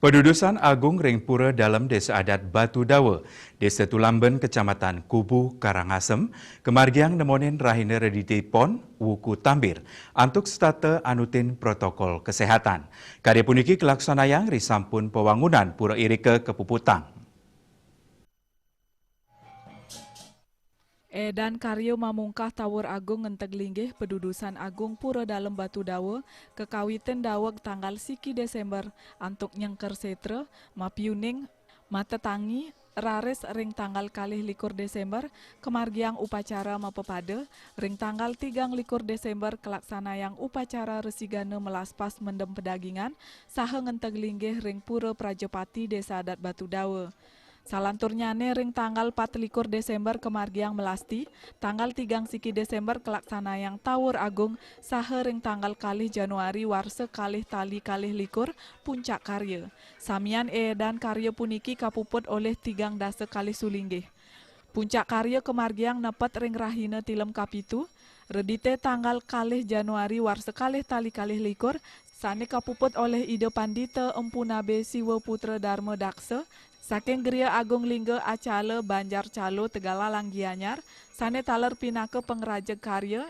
Pedudusan Agung Ring Pura dalam Desa Adat Batu Dawa, Desa Tulamben, Kecamatan Kubu, Karangasem, kemargiang nemonin rahina redite pon, wuku tambir, antuk stata anutin protokol kesehatan. Karya puniki kelaksanayang risampun pewangunan Pura Irike Kepuputang. Dan karya mamungkah Tawur Agung ngenteg linggih pedudusan Agung Pura dalam Batu Dawa kekawitan daweg tanggal siki Desember antuk nyengker setre mapiuning matetangi raris ring tanggal kalih likur Desember kemargiang upacara mapepada ring tanggal 3 likur Desember kelaksana yang upacara resigana melaspas mendem pedagingan saha ngenteg linggih ring Pura Prajapati Desa Adat Batu Dawa. Salanturnyane ring tanggal 4 likur Desember kemargiang melasti, tanggal 3 siki Desember kelaksana yang Tawur Agung, saha ring tanggal kalih Januari warse kalih tali kalih likur puncak karya. Samian dan karya puniki kapuput oleh 3 dasa kalih sulinggih. Puncak karya kemargiang nepet ring rahina tilem kapitu, redite tanggal kalih Januari warse kalih tali kalih likur, sane kapuput oleh Ide Pandita Empu Nabe Siwa Putra Dharma Daksa, saking Geria Agung Lingga Acala Banjar Calo Tegalalang Gianyar, sane taler pinaka pengrajak karya,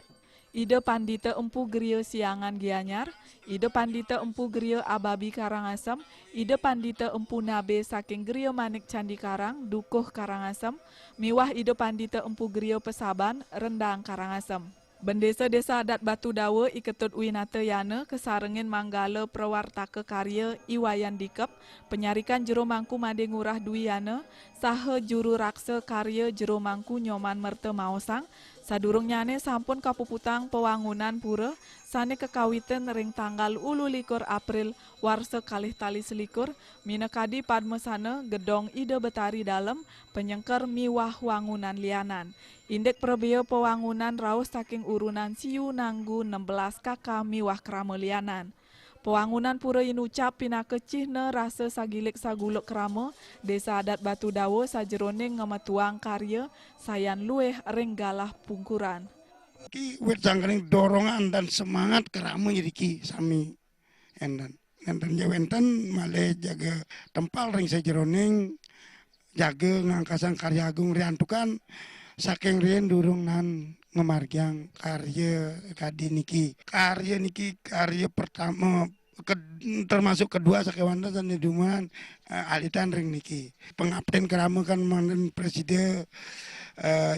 Ide Pandita Empu Geria Siangan Gianyar, Ide Pandita Empu Geria Ababi Karangasem, Ide Pandita Empu Nabe saking Geria Manik Candi Karang, Dukuh Karangasem, miwah Ide Pandita Empu Geria Pesaban, Rendang Karangasem. Bendesa-desa adat Batu Dawa Iketut Winata Yana kesarengin Manggala Prawartaka Karya Iwayan Dikep penyarikan Jero Mangku Made Ngurah Dwi Yana saha juru raksa karya Jero Mangku Nyoman Merta Maosang sadurungnyane sampun kapuputang pewangunan pura sane kekawitan ring tanggal 21 April warsa kalih tali selikur minakadi padmesana gedong Ide Betari Dalem penyengker miwah wangunan lianan. Indek prebeo pewangunan raos saking urunan siu nanggu 16 kakak miwah krama lianan. Pewangunan pura inucap pinake cihna rasa sagilik saguluk krama Desa Adat Batu Dawa sajeroning ngemetuang karya sayan lueh ring galah pungkuran. Ki wet jangkring dorongan dan semangat kerama jadi ki sami endan jawenten male jaga tempal ring sajeroning jaga ngangkasan karya agung riantukan saking rien durung nan ngemargiang karya kadi niki karya pertama termasuk kedua sakewanda dan neduman alitan ring niki pengabden kerama kan mandan presiden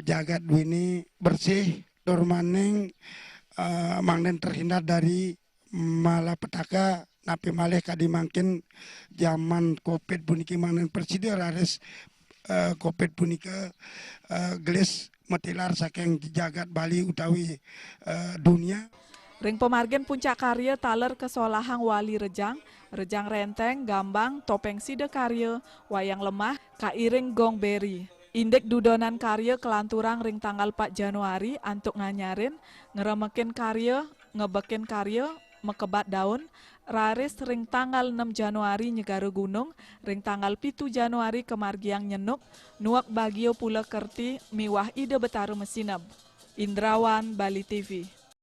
jagat duini bersih dormaning mangden terhindar dari malapetaka napi malih kadi mangkin zaman covid puniki mangden presiden harus COVID punika gelis metilar saking jagat Bali utawi dunia. Ring pemargen puncak karya taler kesolahang wali rejang renteng, gambang, topeng side karya, wayang lemah, kairing gong beri. Indek dudonan karya kelanturang ring tanggal 4 Januari antuk nganyarin, ngeremekin karya, ngebekin karya, mekebat daun, raris ring tanggal 6 Januari Nyegara Gunung, ring tanggal 7 Januari kemargiang nyenuk, nuak bagio pula kerti miwah Ide Betaru Mesinep. Indrawan, Bali TV.